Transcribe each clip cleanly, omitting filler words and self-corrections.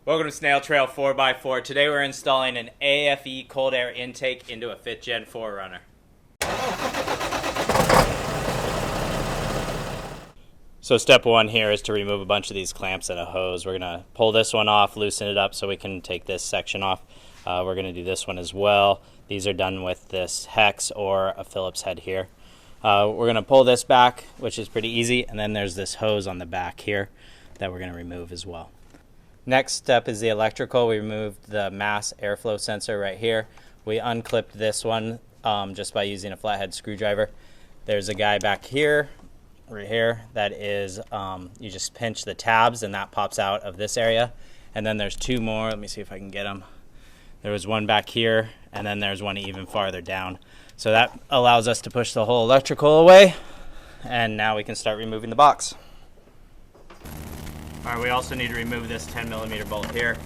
Welcome to Snail Trail 4x4. Today we're installing an AFE cold air intake into a 5th Gen 4Runner. So step one here is to remove a bunch of these clamps and a hose. We're going to pull this one off, loosen it up so we can take this section off. We're going to do this one as well. These are done with this hex or a Phillips head here. We're going to pull this back, which is pretty easy, and then there's this hose on the back here that we're going to remove as well. Next step is the electrical. We removed the mass airflow sensor right here. We unclipped this one just by using a flathead screwdriver. There's a guy back here, right here, that is, you just pinch the tabs and that pops out of this area. And then there's two more. Let me see if I can get them. There was one back here, and then there's one even farther down. So that allows us to push the whole electrical away, and now we can start removing the box. All right, we also need to remove this 10mm bolt here.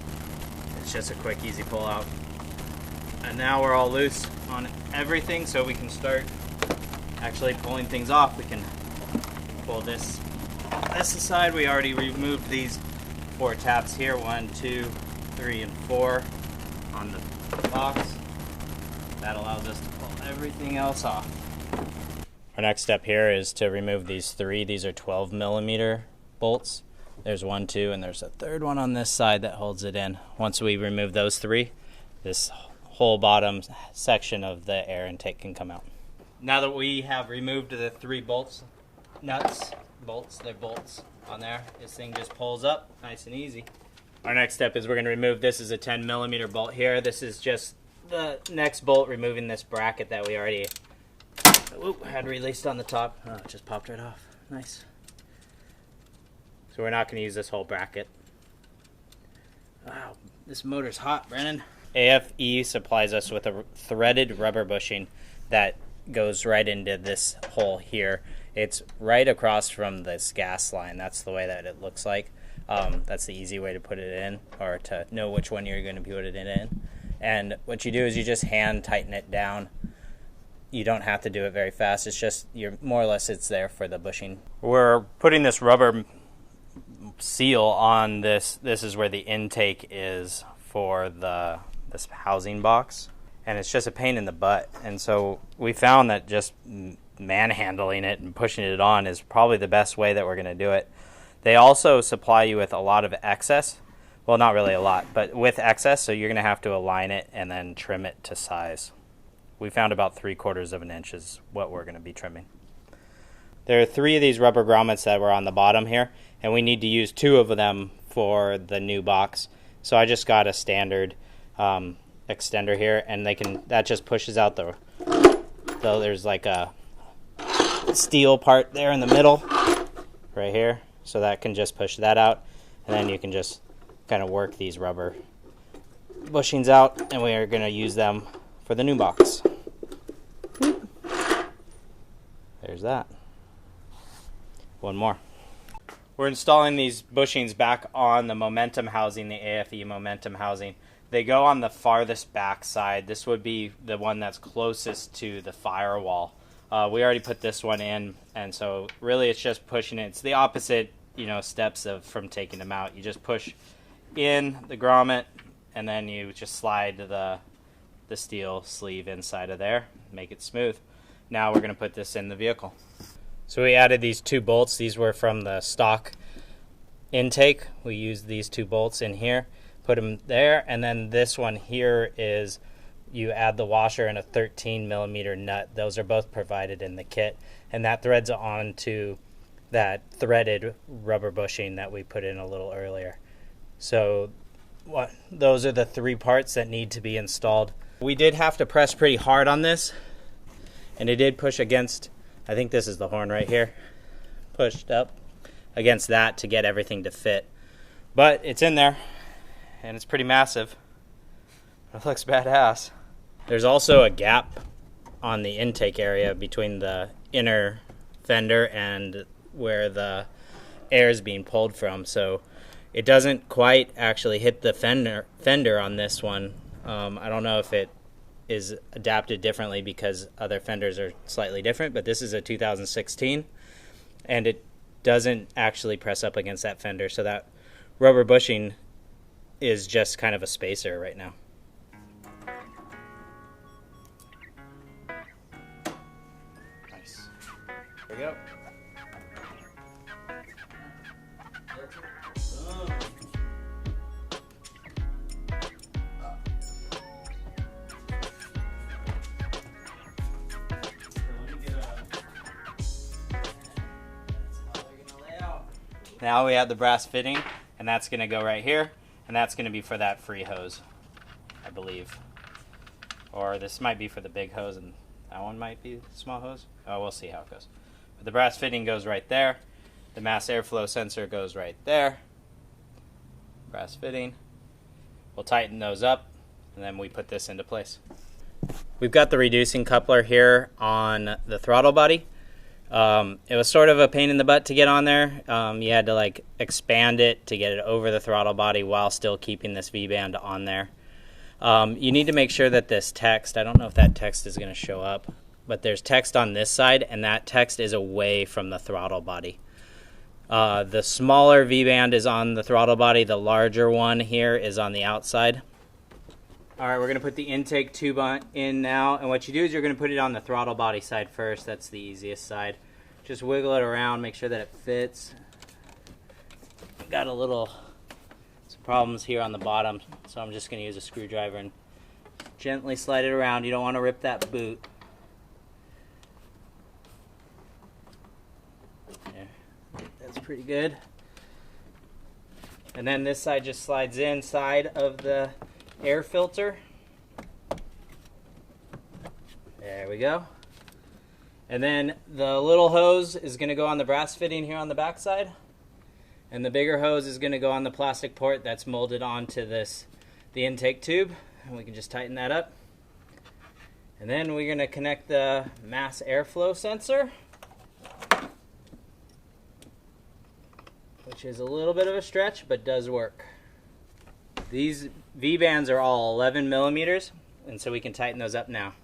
It's just a quick, easy pull out. And now we're all loose on everything, so we can start actually pulling things off. We can pull this aside. We already removed these 4 tabs here, 1, 2, 3, and 4 on the box. That allows us to pull everything else off. Our next step here is to remove these 3. These are 12mm bolts. There's 1, 2, and there's a third one on this side that holds it in. Once we remove those 3, this whole bottom section of the air intake can come out. Now that we have removed the 3 bolts, they're bolts on there, this thing just pulls up nice and easy. Our next step is we're going to remove, this is a 10mm bolt here. This is just the next bolt, removing this bracket that we already had released on the top. Oh, it just popped right off. Nice. So we're not going to use this whole bracket. Wow, this motor's hot, Brennan. AFE supplies us with a threaded rubber bushing that goes right into this hole here. It's right across from this gas line. That's the way that it looks like. That's the easy way to put it in, or to know which one you're going to put it in. And what you do is you just hand tighten it down. You don't have to do it very fast. It's just, more or less it's there for the bushing. We're putting this rubber seal on this. This is where the intake is for this housing box, and it's just a pain in the butt. And so we found that just manhandling it and pushing it on is probably the best way that we're going to do it. They also supply you with a lot of excess. Well, not really a lot, but with excess, so you're going to have to align it and then trim it to size. We found about 3/4 of an inch is what we're going to be trimming. There are 3 of these rubber grommets that were on the bottom here, and we need to use 2 of them for the new box. So I just got a standard extender here, and that just pushes out there's like a steel part there in the middle, right here. So that can just push that out, and then you can just kind of work these rubber bushings out, and we are going to use them for the new box. There's that. One more. We're installing these bushings back on the Momentum housing, the AFE Momentum housing. They go on the farthest back side. This would be the one that's closest to the firewall. We already put this one in, and so really it's just pushing it. It's the opposite, steps from taking them out. You just push in the grommet, and then you just slide the steel sleeve inside of there, make it smooth. Now we're going to put this in the vehicle. So we added these 2 bolts. These were from the stock intake. We used these 2 bolts in here, put them there, and then this one here is you add the washer and a 13mm nut. Those are both provided in the kit, and that threads onto that threaded rubber bushing that we put in a little earlier. So those are the 3 parts that need to be installed. We did have to press pretty hard on this, and it did push against, I think this is the horn right here, pushed up against that to get everything to fit. But it's in there, and it's pretty massive. It looks badass. There's also a gap on the intake area between the inner fender and where the air is being pulled from, so it doesn't quite actually hit the fender on this one. I don't know if it is adapted differently because other fenders are slightly different, but this is a 2016, and it doesn't actually press up against that fender, so that rubber bushing is just kind of a spacer right now. Nice. There we go. Now we have the brass fitting, and that's going to go right here, and that's going to be for that free hose, I believe. Or this might be for the big hose, and that one might be the small hose. Oh, we'll see how it goes. But the brass fitting goes right there. The mass airflow sensor goes right there. Brass fitting. We'll tighten those up, and then we put this into place. We've got the reducing coupler here on the throttle body. It was sort of a pain in the butt to get on there. You had to like expand it to get it over the throttle body while still keeping this V-band on there. You need to make sure that this text, I don't know if that text is going to show up, but there's text on this side, and that text is away from the throttle body. The smaller V-band is on the throttle body. The larger one here is on the outside. All right, we're going to put the intake tube in now, and what you do is you're going to put it on the throttle body side first. That's the easiest side. Just wiggle it around, make sure that it fits. Got some problems here on the bottom, so I'm just going to use a screwdriver and gently slide it around. You don't want to rip that boot. There. That's pretty good. And then this side just slides inside of the air filter. There we go. And then the little hose is going to go on the brass fitting here on the back side, and the bigger hose is going to go on the plastic port that's molded onto the intake tube, and we can just tighten that up. And then we're going to connect the mass airflow sensor, which is a little bit of a stretch but does work. These V-bands are all 11 millimeters, and so we can tighten those up now.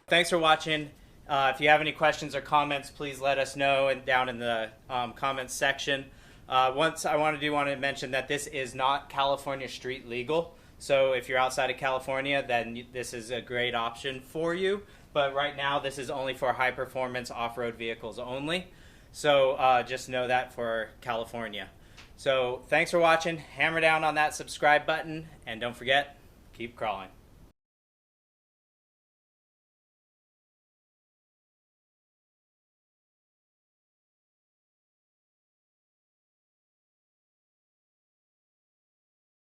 Thanks for watching. If you have any questions or comments, please let us know down in the comments section. I want to mention that this is not California street legal. So if you're outside of California, then this is a great option for you. But right now, this is only for high performance off-road vehicles only. So just know that for California. So thanks for watching. Hammer down on that subscribe button, and don't forget, keep crawling.